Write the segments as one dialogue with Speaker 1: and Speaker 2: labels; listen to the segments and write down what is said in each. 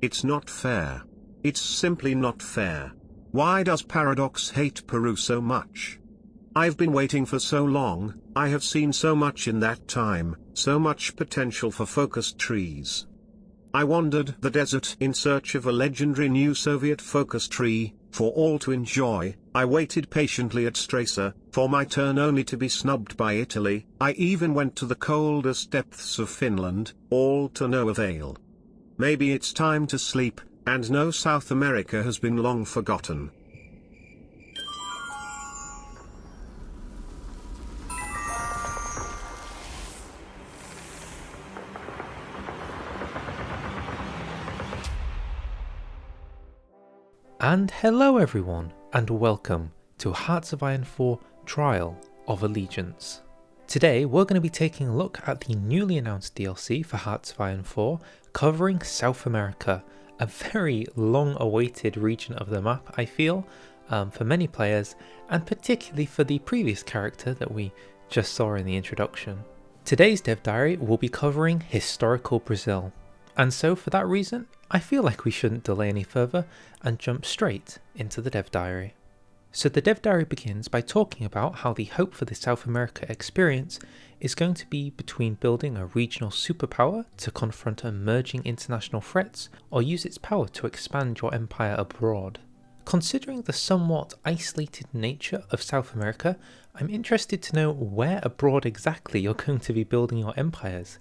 Speaker 1: It's not fair. It's simply not fair. Why does Paradox hate Peru so much? I've been waiting for so long, I have seen so much in that time, so much potential for focused trees. I wandered the desert in search of a legendary new Soviet focus tree, for all to enjoy. I waited patiently at Strasser, for my turn only to be snubbed by Italy. I even went to the coldest depths of Finland, all to no avail. Maybe it's time to sleep, and no, South America has been long forgotten.
Speaker 2: And hello everyone, and welcome to Hearts of Iron 4 Trial of Allegiance. Today we're going to be taking a look at the newly announced DLC for Hearts of Iron 4, covering South America, a very long awaited region of the map I feel, for many players, and particularly for the previous character that we just saw in the introduction. Today's dev diary will be covering historical Brazil, and so for that reason, I feel like we shouldn't delay any further and jump straight into the dev diary. So the dev diary begins by talking about how the hope for the South America experience is going to be between building a regional superpower to confront emerging international threats or use its power to expand your empire abroad. Considering the somewhat isolated nature of South America, I'm interested to know where abroad exactly you're going to be building your empires.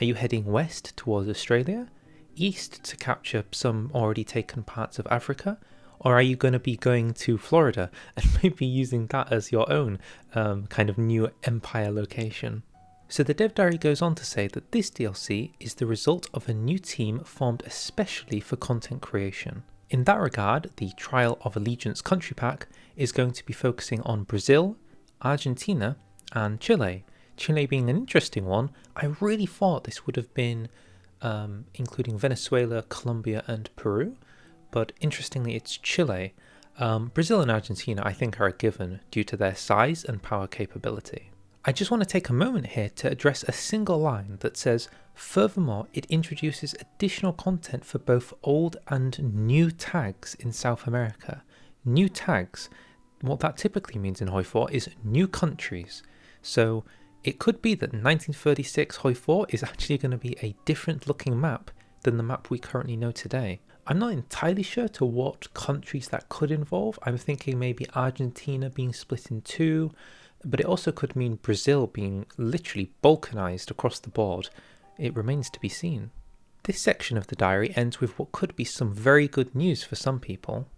Speaker 2: Are you heading west towards Australia? East to capture some already taken parts of Africa? Or are you going to be going to Florida and maybe using that as your own kind of new empire location? So the dev diary goes on to say that this DLC is the result of a new team formed especially for content creation. In that regard, the Trial of Allegiance country pack is going to be focusing on Brazil, Argentina and Chile. Chile being an interesting one. I really thought this would have been including Venezuela, Colombia and Peru, but interestingly it's Chile. Brazil and Argentina I think are a given due to their size and power capability. I just want to take a moment here to address a single line that says, furthermore it introduces additional content for both old and new tags in South America. New tags, what that typically means in HOI4 is new countries. So it could be that 1936 HOI4 is actually going to be a different looking map than the map we currently know today. I'm not entirely sure to what countries that could involve. I'm thinking maybe Argentina being split in two, but it also could mean Brazil being literally balkanized across the board. It remains to be seen. This section of the diary ends with what could be some very good news for some people.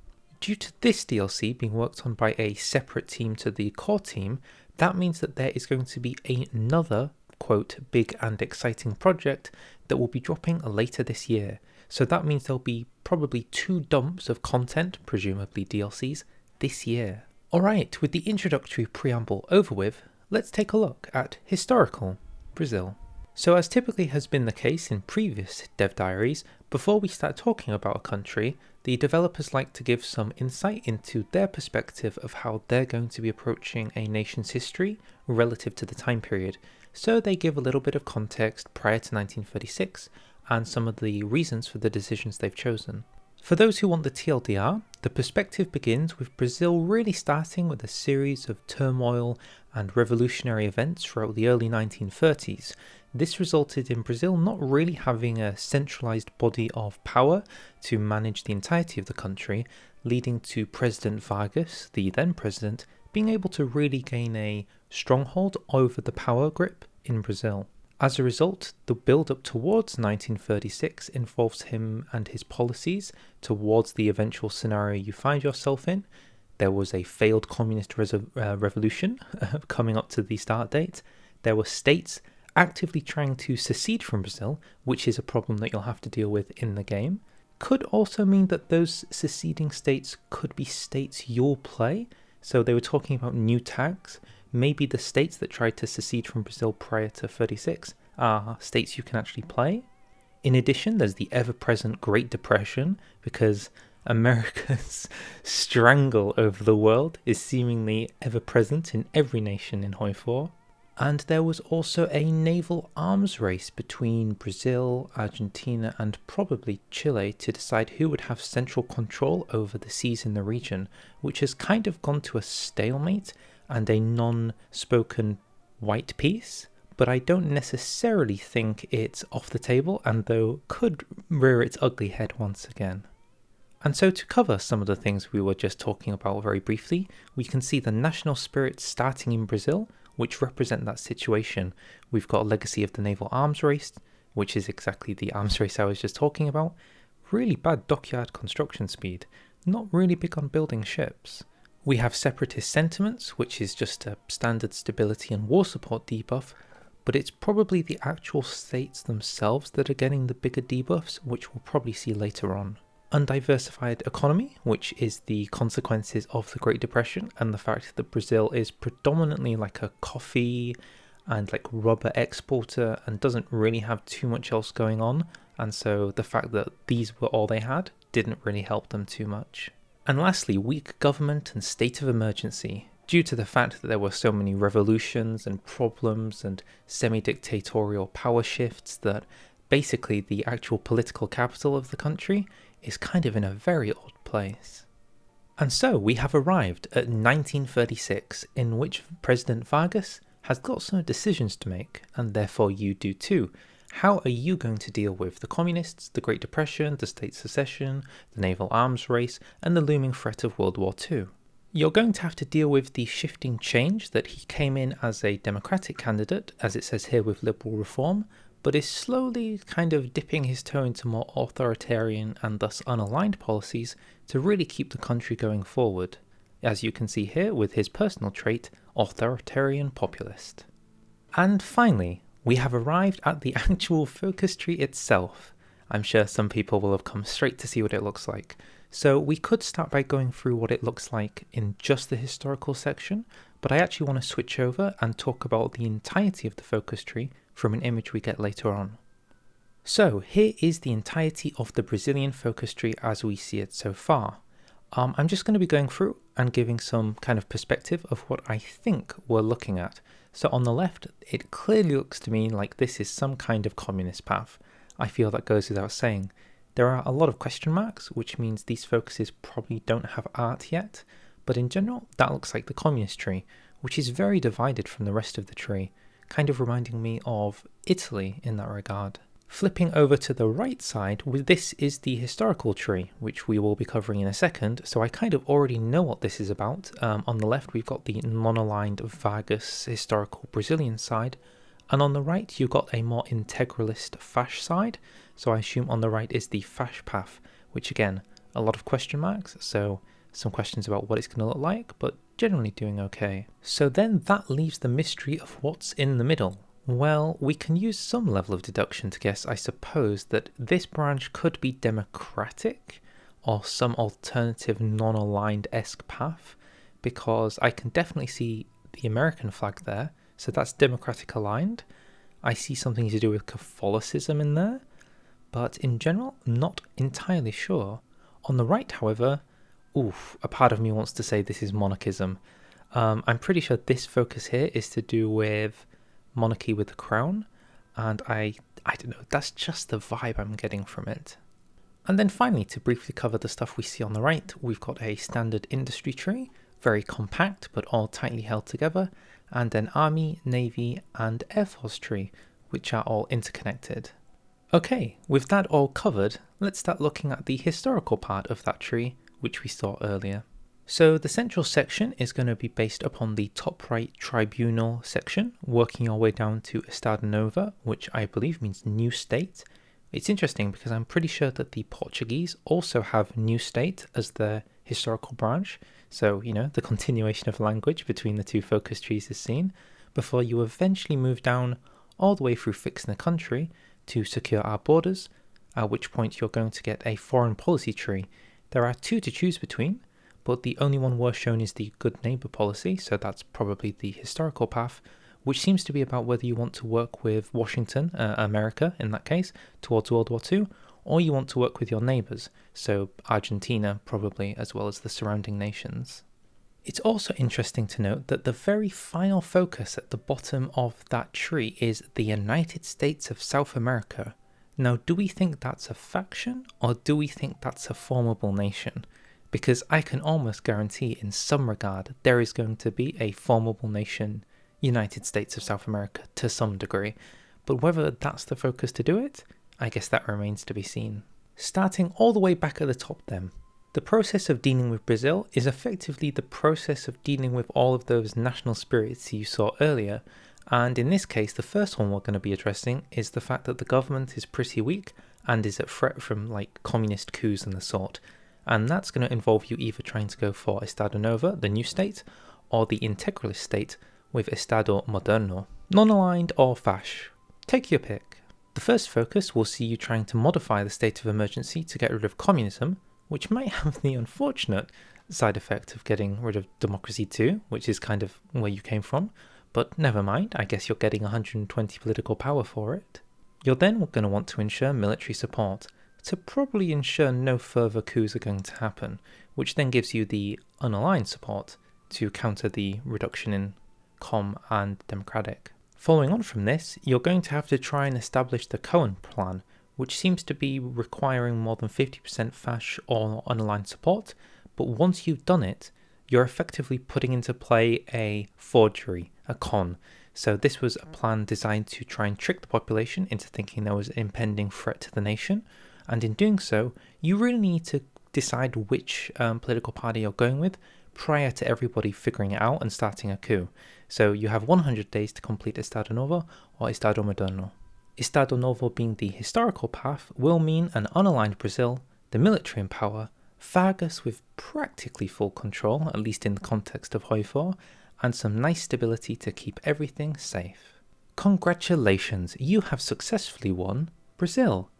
Speaker 2: Due to this DLC being worked on by a separate team to the core team, that means that there is going to be another, quote, big and exciting project that will be dropping later this year. So that means there'll be probably 2 dumps of content, presumably DLCs, this year. Alright, with the introductory preamble over with, let's take a look at historical Brazil. So as typically has been the case in previous dev diaries, before we start talking about a country, the developers like to give some insight into their perspective of how they're going to be approaching a nation's history relative to the time period. So they give a little bit of context prior to 1936 and some of the reasons for the decisions they've chosen. For those who want the TLDR, the perspective begins with Brazil really starting with a series of turmoil and revolutionary events throughout the early 1930s. This resulted in Brazil not really having a centralized body of power to manage the entirety of the country, leading to President Vargas, the then president, being able to really gain a stronghold over the power grip in Brazil. As a result, the build-up towards 1936 involves him and his policies towards the eventual scenario you find yourself in. There was a failed communist revolution coming up to the start date. There were states actively trying to secede from Brazil, which is a problem that you'll have to deal with in the game. Could also mean that those seceding states could be states you'll play. So they were talking about new tags. Maybe the states that tried to secede from Brazil prior to 36 are states you can actually play. In addition, there's the ever-present Great Depression, because America's strangle over the world is seemingly ever-present in every nation in HOI4. And there was also a naval arms race between Brazil, Argentina, and probably Chile to decide who would have central control over the seas in the region, which has kind of gone to a stalemate and a non-spoken white peace. But I don't necessarily think it's off the table, and though could rear its ugly head once again. And so to cover some of the things we were just talking about very briefly, we can see the national spirit starting in Brazil, which represent that situation. We've got a legacy of the naval arms race, which is exactly the arms race I was just talking about. Really bad dockyard construction speed, not really big on building ships. We have separatist sentiments, which is just a standard stability and war support debuff, but it's probably the actual states themselves that are getting the bigger debuffs, which we'll probably see later on. Undiversified economy, which is the consequences of the Great Depression and the fact that Brazil is predominantly like a coffee and like rubber exporter and doesn't really have too much else going on, and so the fact that these were all they had didn't really help them too much. And lastly, weak government and state of emergency, due to the fact that there were so many revolutions and problems and semi-dictatorial power shifts that basically the actual political capital of the country is kind of in a very odd place. And so we have arrived at 1936, in which President Vargas has got some decisions to make, and therefore you do too. How are you going to deal with the communists, the Great Depression, the state secession, the naval arms race, and the looming threat of World War II? You're going to have to deal with the shifting change that he came in as a democratic candidate, as it says here with liberal reform, but is slowly kind of dipping his toe into more authoritarian and thus unaligned policies to really keep the country going forward, as you can see here with his personal trait, authoritarian populist. And finally, we have arrived at the actual focus tree itself. I'm sure some people will have come straight to see what it looks like. So we could start by going through what it looks like in just the historical section, but I actually want to switch over and talk about the entirety of the focus tree from an image we get later on. So here is the entirety of the Brazilian focus tree as we see it so far. I'm just going to be going through and giving some kind of perspective of what I think we're looking at. So on the left, it clearly looks to me like this is some kind of communist path. I feel that goes without saying. There are a lot of question marks, which means these focuses probably don't have art yet, but in general, that looks like the communist tree, which is very divided from the rest of the tree, kind of reminding me of Italy in that regard. Flipping over to the right side, this is the historical tree, which we will be covering in a second, so I kind of already know what this is about. On the left, we've got the non-aligned Vargas historical Brazilian side, and on the right, you've got a more integralist Fash side, so I assume on the right is the Fash path, which again, a lot of question marks, so some questions about what it's going to look like, but generally doing okay. So then that leaves the mystery of what's in the middle. Well, we can use some level of deduction to guess, I suppose, that this branch could be democratic or some alternative non-aligned-esque path, because I can definitely see the American flag there, so that's democratic aligned. I see something to do with Catholicism in there, but in general, not entirely sure. On the right, however, a part of me wants to say this is monarchism. I'm pretty sure this focus here is to do with monarchy with the crown, and I don't know, that's just the vibe I'm getting from it. And then finally, to briefly cover the stuff we see on the right, we've got a standard industry tree, very compact but all tightly held together, and an army, navy and air force tree, which are all interconnected. Okay, with that all covered, let's start looking at the historical part of that tree, which we saw earlier. So the central section is going to be based upon the top right tribunal section, working our way down to Estado Novo, which I believe means new state. It's interesting because I'm pretty sure that the Portuguese also have new state as their historical branch, so the continuation of language between the two focus trees is seen, before you eventually move down all the way through fixing the country to secure our borders, at which point you're going to get a foreign policy tree. There are two to choose between, but the only one we're shown is the good neighbour policy, so that's probably the historical path, which seems to be about whether you want to work with Washington, America in that case, towards World War II, or you want to work with your neighbours, so Argentina probably, as well as the surrounding nations. It's also interesting to note that the very final focus at the bottom of that tree is the United States of South America. Now, do we think that's a faction, or do we think that's a formable nation? Because I can almost guarantee in some regard there is going to be a formable nation, United States of South America, to some degree. But whether that's the focus to do it, I guess that remains to be seen. Starting all the way back at the top then. The process of dealing with Brazil is effectively the process of dealing with all of those national spirits you saw earlier, and in this case the first one we're going to be addressing is the fact that the government is pretty weak and is at threat from like communist coups and the sort, and that's going to involve you either trying to go for Estado Novo, the new state, or the integralist state with Estado Moderno, non-aligned or fash. Take your pick. The first focus will see you trying to modify the state of emergency to get rid of communism, which might have the unfortunate side effect of getting rid of democracy too, which is kind of where you came from, but never mind, I guess you're getting 120 political power for it. You're then going to want to ensure military support, to probably ensure no further coups are going to happen, which then gives you the unaligned support to counter the reduction in com and democratic. Following on from this, you're going to have to try and establish the Cohen plan, which seems to be requiring more than 50% fash or unaligned support, but once you've done it, you're effectively putting into play a forgery, a con. So this was a plan designed to try and trick the population into thinking there was an impending threat to the nation, and in doing so, you really need to decide which political party you're going with prior to everybody figuring it out and starting a coup. So you have 100 days to complete Estado Novo or Estado Moderno. Estado Novo being the historical path will mean an unaligned Brazil, the military in power, Vargas with practically full control, at least in the context of HOI4, and some nice stability to keep everything safe. Congratulations, you have successfully won Brazil.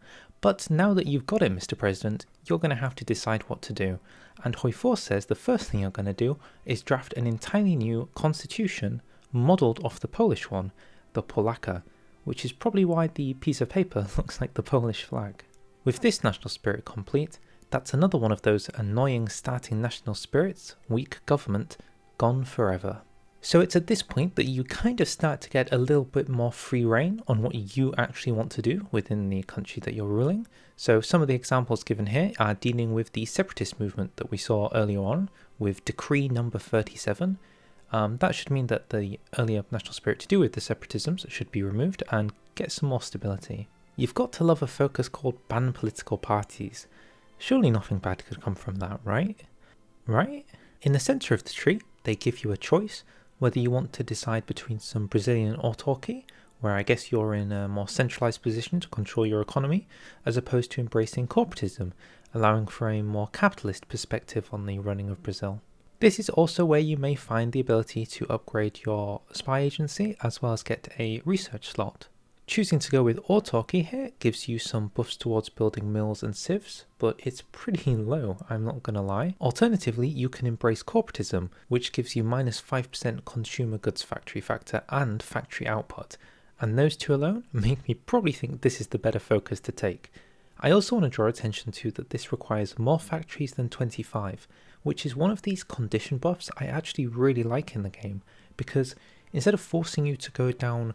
Speaker 2: But now that you've got it, Mr. President, you're going to have to decide what to do. And HOI4 says the first thing you're going to do is draft an entirely new constitution modelled off the Polish one, the Polaka, which is probably why the piece of paper looks like the Polish flag. With this national spirit complete, that's another one of those annoying starting national spirits, weak government, gone forever. So it's at this point that you kind of start to get a little bit more free reign on what you actually want to do within the country that you're ruling. So some of the examples given here are dealing with the separatist movement that we saw earlier on with Decree number 37. That should mean that the earlier national spirit to do with the separatisms should be removed and get some more stability. You've got to love a focus called ban political parties. Surely nothing bad could come from that, right? Right? In the centre of the tree, they give you a choice whether you want to decide between some Brazilian autarky, where I guess you're in a more centralised position to control your economy, as opposed to embracing corporatism, allowing for a more capitalist perspective on the running of Brazil. This is also where you may find the ability to upgrade your spy agency as well as get a research slot. Choosing to go with autarky here gives you some buffs towards building mills and sieves, but it's pretty low, I'm not gonna lie. Alternatively, you can embrace corporatism, which gives you minus 5% consumer goods factory factor and factory output, and those two alone make me probably think this is the better focus to take. I also want to draw attention to that this requires more factories than 25, which is one of these condition buffs I actually really like in the game, because instead of forcing you to go down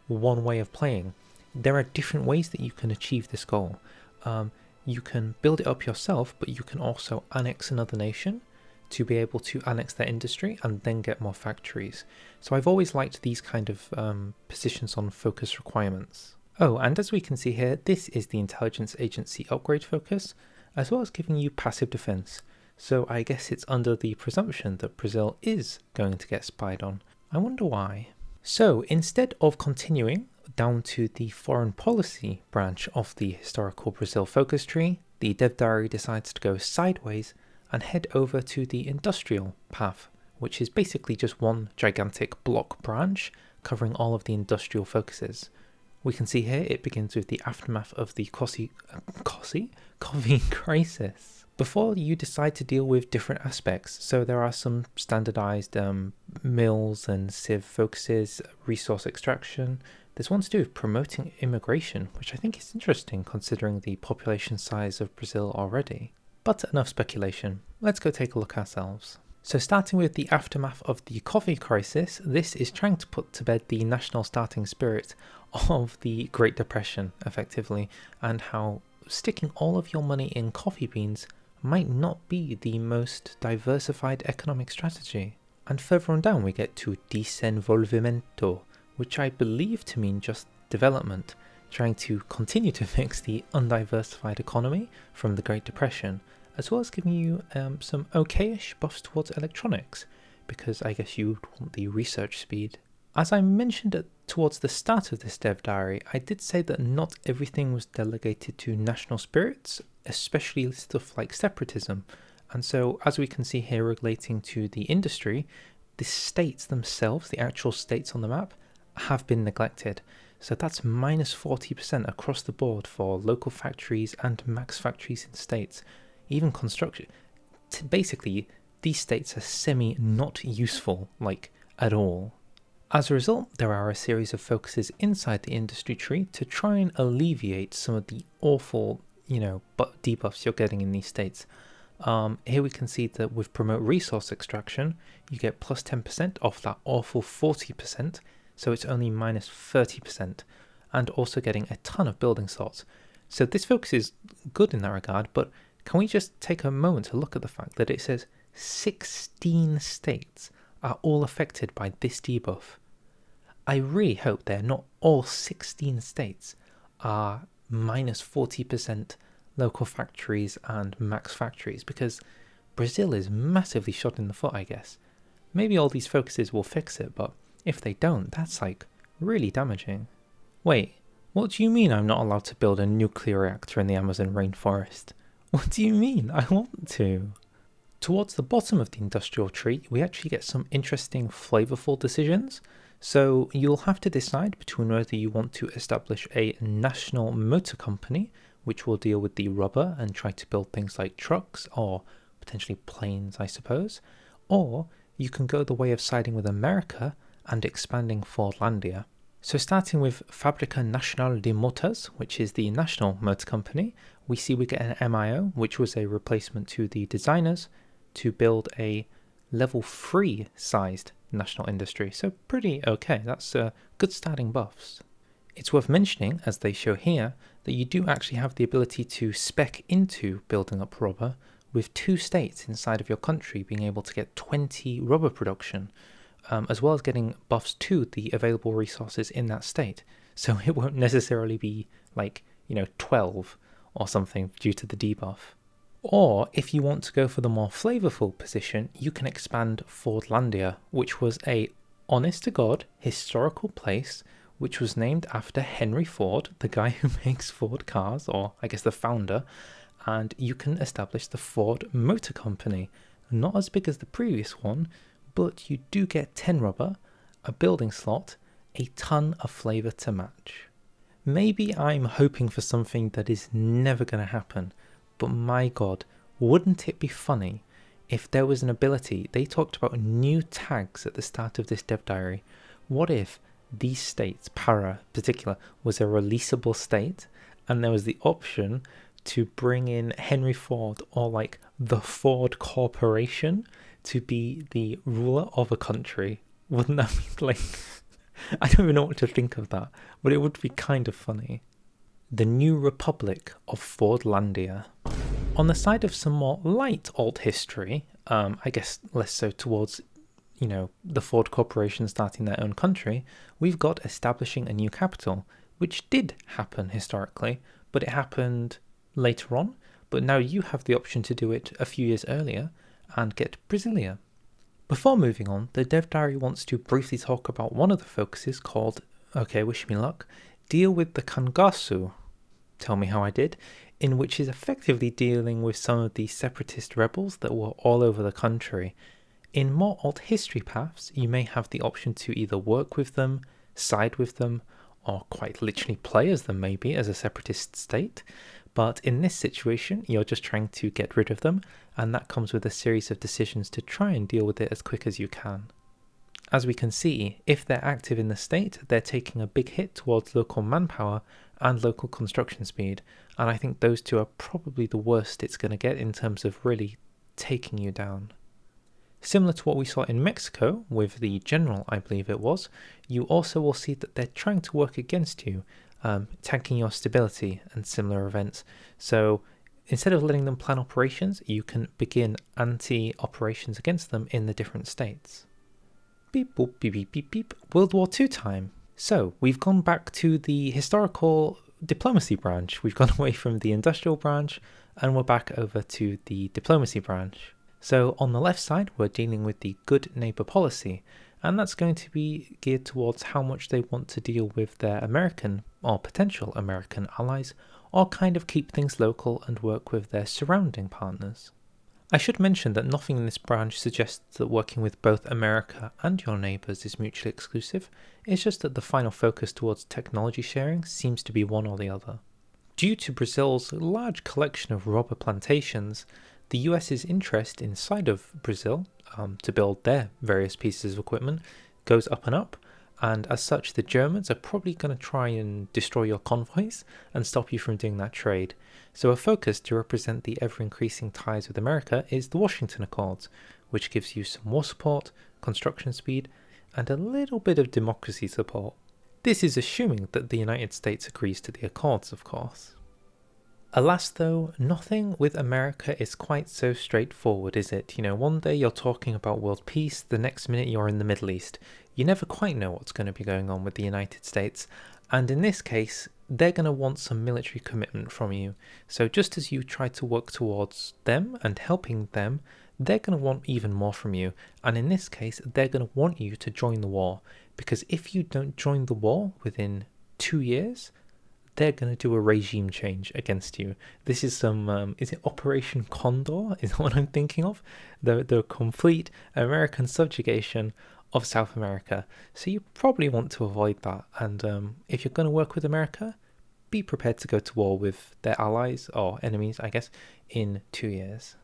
Speaker 2: one way of playing, there are different ways that you can achieve this goal. You can build it up yourself, but you can also annex another nation to be able to annex their industry and then get more factories. So I've always liked these kind of positions on focus requirements. Oh, and as we can see here, this is the intelligence agency upgrade focus, as well as giving you passive defense. So I guess it's under the presumption that Brazil is going to get spied on. I wonder why. So instead of continuing down to the foreign policy branch of the historical Brazil focus tree, the dev diary decides to go sideways and head over to the industrial path, which is basically just one gigantic block branch covering all of the industrial focuses. We can see here it begins with the aftermath of the coffee crisis. Before you decide to deal with different aspects, so there are some standardized mills and civ focuses, resource extraction. There's one to do with promoting immigration, which I think is interesting considering the population size of Brazil already. But enough speculation, let's go take a look ourselves. So starting with the aftermath of the coffee crisis, this is trying to put to bed the national starting spirit of the Great Depression, effectively, and how sticking all of your money in coffee beans might not be the most diversified economic strategy. And further on down we get to desenvolvimento, which I believe to mean just development, trying to continue to fix the undiversified economy from the Great Depression, as well as giving you some okayish buffs towards electronics, because I guess you would want the research speed. As I mentioned towards the start of this dev diary, I did say that not everything was delegated to national spirits, especially stuff like separatism. And so, as we can see here relating to the industry, the states themselves, the actual states on the map, have been neglected. So that's minus 40% across the board for local factories and max factories in states. Even construction. Basically, these states are semi-not useful, like, at all. As a result, there are a series of focuses inside the industry tree to try and alleviate some of the awful, debuffs you're getting in these states. Here we can see that with promote resource extraction, you get plus 10% off that awful 40%, so it's only minus 30%, and also getting a ton of building slots. So this focus is good in that regard, but can we just take a moment to look at the fact that it says 16 states are all affected by this debuff? I really hope they're not all 16 states are minus 40% local factories and max factories, because Brazil is massively shot in the foot, I guess. Maybe all these focuses will fix it, but if they don't, that's like really damaging. Wait, what do you mean I'm not allowed to build a nuclear reactor in the Amazon rainforest? What do you mean? I want to. Towards the bottom of the industrial tree, we actually get some interesting flavorful decisions. So you'll have to decide between whether you want to establish a national motor company, which will deal with the rubber and try to build things like trucks or potentially planes, I suppose, or you can go the way of siding with America and expanding Fordlandia. So starting with Fábrica Nacional de Motas, which is the national motor company, we see we get an MIO, which was a replacement to the designers, to build a level 3 sized national industry. So pretty okay, that's good starting buffs. It's worth mentioning, as they show here, that you do actually have the ability to spec into building up rubber, with 2 states inside of your country being able to get 20 rubber production, as well as getting buffs to the available resources in that state. So it won't necessarily be like, 12 or something due to the debuff. Or if you want to go for the more flavorful position, you can expand Fordlandia, which was a honest to God historical place which was named after Henry Ford, the guy who makes Ford cars, or I guess the founder, and you can establish the Ford Motor Company. Not as big as the previous one, but you do get 10 rubber, a building slot, a ton of flavour to match. Maybe I'm hoping for something that is never going to happen, but my god, wouldn't it be funny if there was an ability? They talked about new tags at the start of this dev diary. What if these states, Para particular, was a releasable state, and there was the option to bring in Henry Ford or like the Ford Corporation to be the ruler of a country? Wouldn't that be like... I don't even know what to think of that, but it would be kind of funny. The New Republic of Fordlandia. On the side of some more light alt history, I guess less so towards, the Ford Corporation starting their own country, we've got establishing a new capital, which did happen historically, but it happened later on. But now you have the option to do it a few years earlier and get Brasilia. Before moving on, the dev diary wants to briefly talk about one of the focuses called, okay, wish me luck, deal with the Cangaçu, tell me how I did, in which is effectively dealing with some of the separatist rebels that were all over the country. In more alt history paths, you may have the option to either work with them, side with them, or quite literally play as them maybe as a separatist state. But in this situation, you're just trying to get rid of them, and that comes with a series of decisions to try and deal with it as quick as you can. As we can see, if they're active in the state, they're taking a big hit towards local manpower and local construction speed, and I think those two are probably the worst it's going to get in terms of really taking you down. Similar to what we saw in Mexico with the general, I believe it was, you also will see that they're trying to work against you, tanking your stability and similar events. So instead of letting them plan operations, you can begin anti-operations against them in the different states. Beep, boop, beep, beep, beep, beep. World War II time. So we've gone back to the historical diplomacy branch. We've gone away from the industrial branch and we're back over to the diplomacy branch. So on the left side, we're dealing with the good neighbor policy, and that's going to be geared towards how much they want to deal with their American or potential American allies, or kind of keep things local and work with their surrounding partners. I should mention that nothing in this branch suggests that working with both America and your neighbours is mutually exclusive. It's just that the final focus towards technology sharing seems to be one or the other. Due to Brazil's large collection of rubber plantations, the US's interest inside of Brazil to build their various pieces of equipment goes up and up, and as such the Germans are probably going to try and destroy your convoys and stop you from doing that trade. So a focus to represent the ever-increasing ties with America is the Washington Accords, which gives you some war support, construction speed, and a little bit of democracy support. This is assuming that the United States agrees to the Accords, of course. Alas though, nothing with America is quite so straightforward, is it? You know, one day you're talking about world peace, the next minute you're in the Middle East. You never quite know what's going to be going on with the United States, and in this case, they're going to want some military commitment from you. So just as you try to work towards them and helping them, they're going to want even more from you, and in this case, they're going to want you to join the war, because if you don't join the war within 2 years, they're going to do a regime change against you. This is some, is it Operation Condor? Is that what I'm thinking of? The complete American subjugation of South America. So you probably want to avoid that. And if you're going to work with America, be prepared to go to war with their allies, or enemies, I guess, in 2 years.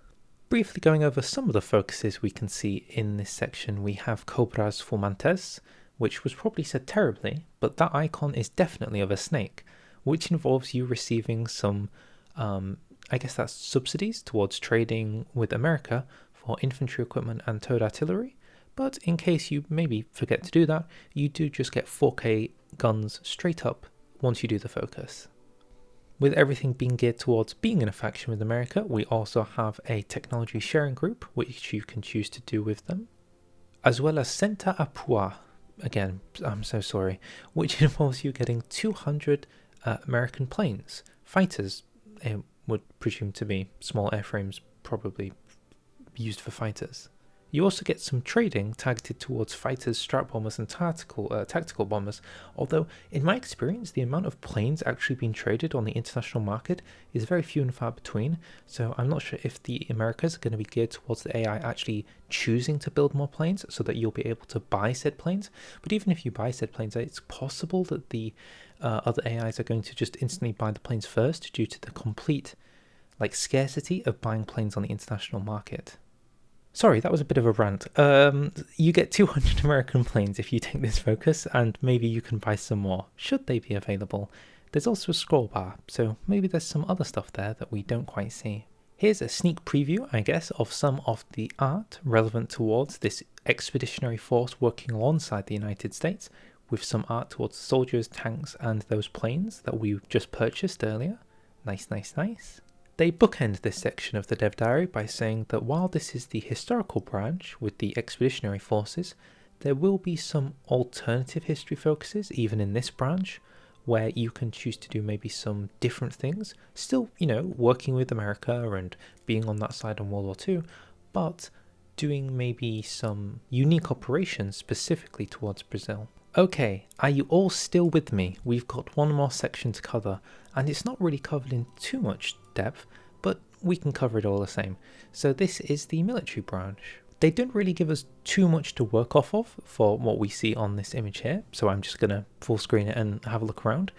Speaker 2: Briefly going over some of the focuses we can see in this section, we have Cobras Fumantes, which was probably said terribly, but that icon is definitely of a snake, which involves you receiving some, I guess that's subsidies towards trading with America for infantry equipment and towed artillery. But in case you maybe forget to do that, you do just get 4K guns straight up once you do the focus. With everything being geared towards being in a faction with America, we also have a technology sharing group, which you can choose to do with them, as well as Center Apua, again, I'm so sorry, which involves you getting 200 American planes, fighters, it would presume to be small airframes, probably used for fighters. You also get some trading targeted towards fighters, strat bombers and tactical bombers, although in my experience the amount of planes actually being traded on the international market is very few and far between, so I'm not sure if the Americas are going to be geared towards the AI actually choosing to build more planes so that you'll be able to buy said planes. But even if you buy said planes, it's possible that the other AIs are going to just instantly buy the planes first due to the complete scarcity of buying planes on the international market. Sorry, that was a bit of a rant. You get 200 American planes if you take this focus, and maybe you can buy some more, should they be available. There's also a scroll bar, so maybe there's some other stuff there that we don't quite see. Here's a sneak preview, I guess, of some of the art relevant towards this expeditionary force working alongside the United States, with some art towards soldiers, tanks, and those planes that we just purchased earlier. Nice, nice, nice. They bookend this section of the dev diary by saying that while this is the historical branch with the expeditionary forces, there will be some alternative history focuses even in this branch, where you can choose to do maybe some different things, still, working with America and being on that side on World War II, but doing maybe some unique operations specifically towards Brazil. Okay, are you all still with me? We've got one more section to cover, and it's not really covered in too much depth, but we can cover it all the same. So this is the military branch. They don't really give us too much to work off of for what we see on this image here, so I'm just going to full screen it and have a look around.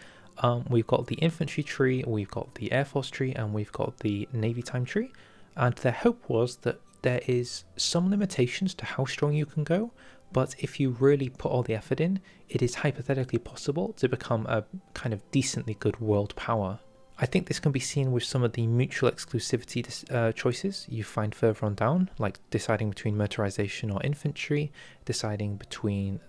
Speaker 2: We've got the infantry tree, we've got the air force tree, and we've got the navy time tree, and their hope was that there is some limitations to how strong you can go, but if you really put all the effort in, it is hypothetically possible to become a kind of decently good world power. I think this can be seen with some of the mutual exclusivity choices you find further on down, like deciding between motorization or infantry, deciding between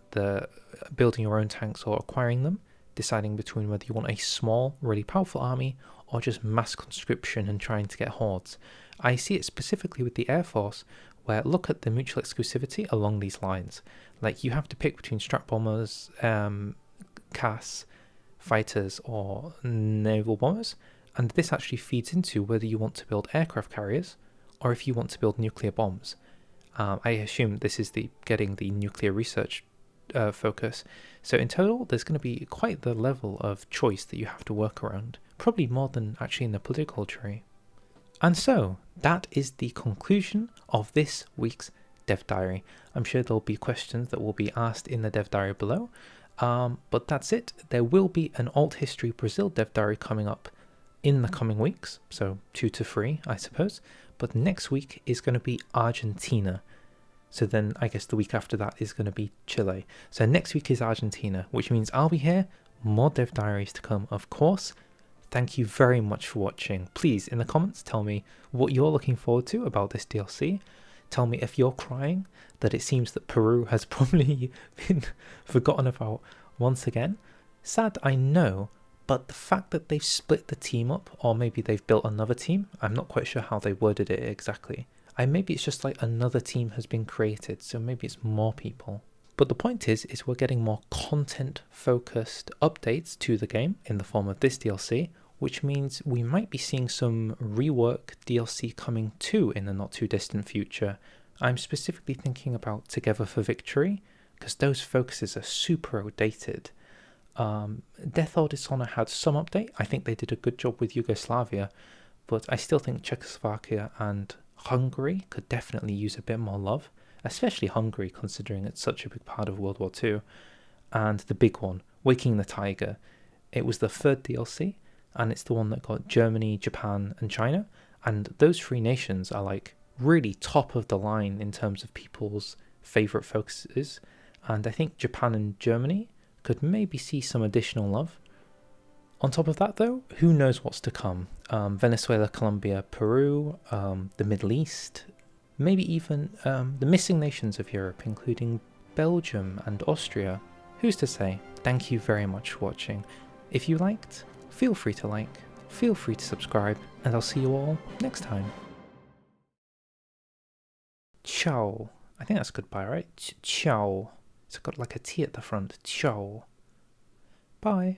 Speaker 2: building your own tanks or acquiring them, deciding between whether you want a small, really powerful army or just mass conscription and trying to get hordes. I see it specifically with the Air Force, where look at the mutual exclusivity along these lines. Like you have to pick between strat bombers, CAS, fighters or naval bombers, and this actually feeds into whether you want to build aircraft carriers or if you want to build nuclear bombs. I assume this is getting the nuclear research focus. So in total, there's going to be quite the level of choice that you have to work around, probably more than actually in the political tree. And so that is the conclusion of this week's Dev Diary. I'm sure there'll be questions that will be asked in the Dev Diary below. But that's it. There will be an Alt History Brazil Dev Diary coming up in the coming weeks, so 2 to 3, I suppose. But next week is going to be Argentina. So then I guess the week after that is going to be Chile. So next week is Argentina, which means I'll be here. More Dev Diaries to come, of course. Thank you very much for watching. Please, in the comments, tell me what you're looking forward to about this DLC. Tell me if you're crying that it seems that Peru has probably been forgotten about once again. Sad, I know, but the fact that they've split the team up, or maybe they've built another team, I'm not quite sure how they worded it exactly. Maybe it's just like another team has been created, so maybe it's more people. But the point is we're getting more content-focused updates to the game in the form of this DLC, which means we might be seeing some rework DLC coming too in the not too distant future. I'm specifically thinking about Together for Victory, because those focuses are super outdated. Death or Dishonor had some update. I think they did a good job with Yugoslavia, but I still think Czechoslovakia and Hungary could definitely use a bit more love, especially Hungary considering it's such a big part of World War II. And the big one, Waking the Tiger. It was the third DLC, and it's the one that got Germany, Japan, and China. And those three nations are like really top of the line in terms of people's favorite focuses. And I think Japan and Germany could maybe see some additional love. On top of that though, who knows what's to come? Venezuela, Colombia, Peru, the Middle East, maybe even the missing nations of Europe, including Belgium and Austria. Who's to say? Thank you very much for watching. If you liked, feel free to like, feel free to subscribe, and I'll see you all next time. Ciao. I think that's goodbye, right? Ciao. It's got like a T at the front. Ciao. Bye.